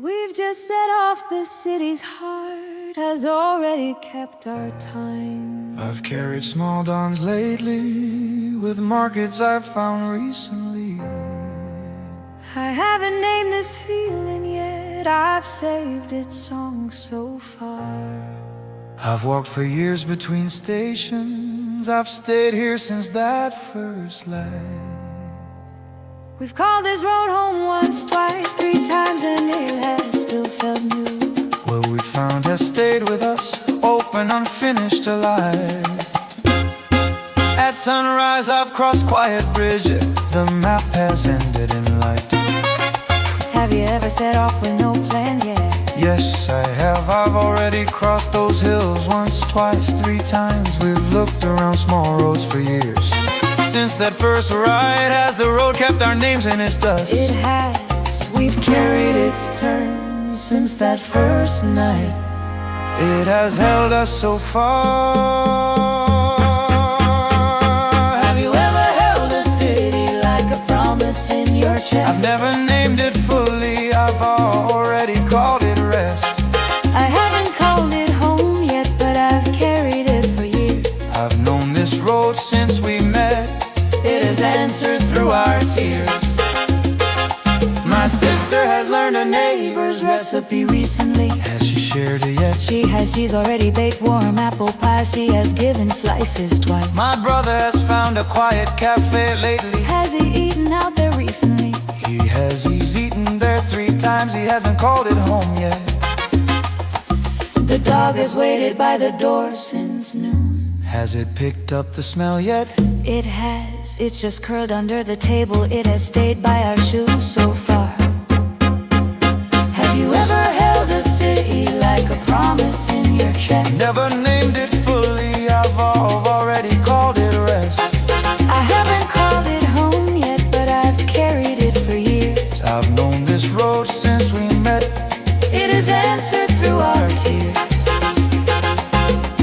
We've just set off, the city's heart has already kept our time. I've carried small dawns lately with markets I've found recently. I haven't named this feeling yet, I've saved its song so far. I've walked for years between stations, I've stayed here since that first light. We've called this road home once, twice, 3 times, and it has still felt new. What we found has stayed with us, open, unfinished, alive. At sunrise I've crossed quiet bridge, the map has ended in light. Have you ever set off with no plan yet? Yes, I have. I've already crossed those hills once, twice, 3 times. We've looked around small roads for years. Since that first ride, has the road kept our names in its dust? It has. We've carried its turns since that first night. It has held us so far. Have you ever held a city like a promise in your chest? I've never named it fully, I've already called it rest. I haven't called it home yet, but I've carried it for years. I've known this road since we met. It has answered through our tears. My sister has learned a neighbor's recipe recently. Has she shared it yet? She has, she's already baked warm apple pie. She has given slices twice. My brother has found a quiet cafe lately. Has he eaten out there recently? He has, he's eaten there 3 times. He hasn't called it home yet. The dog has waited by the door since noon. Has it picked up the smell yet? It has, it's just curled under the table. It has stayed by our shoes so far. Have you ever held a city like a promise in your chest? Never named it fully, I've already called it rest. I haven't called it home yet, but I've carried it for years. I've known this road since we met. It has answered through our tears.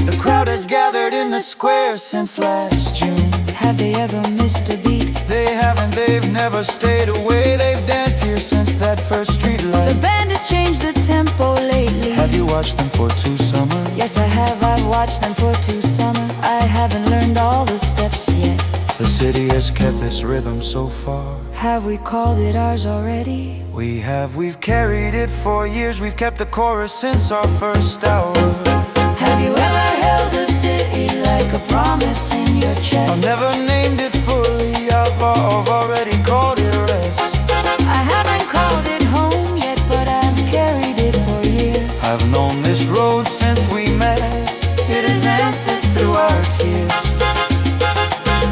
The crowd has gathered in the square since last June. Have they ever missed a beat? They haven't, they've never stayed away. They've danced here since that first street light. The band has changed the tempo lately. Have you watched them for 2 summers? Yes, I have, I've watched them for 2 summers. I haven't learned all the steps yet. The city has kept this rhythm so far. Have we called it ours already? We have, we've carried it for years. We've kept the chorus since our first hour. Have you ever held a city like a promise in your chest? I've never named it fully, I've already called it rest. I haven't called it home yet, but I've carried it for years. I've known this road since we met. It has answered through our tears.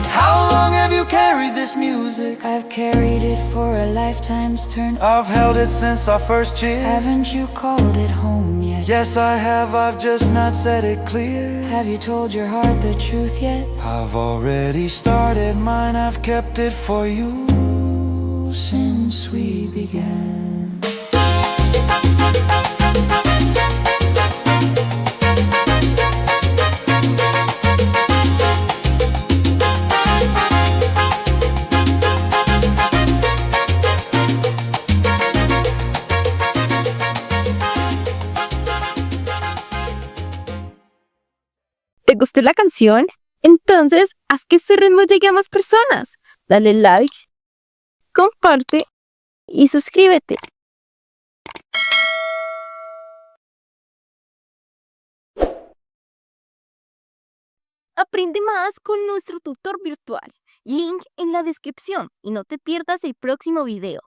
How long have you carried this music? I've carried it for a lifetime's turn. I've held it since our first cheer. Haven't you called it home yet? Yes, I have, I've just not said it clear. Have you told your heart the truth yet? I've already started mine, I've kept it for you since we began. ¿Te gustó la canción? Entonces, haz que este ritmo llegue a más personas. Dale like, comparte y suscríbete. Aprende más con nuestro tutor virtual. Link en la descripción y no te pierdas el próximo video.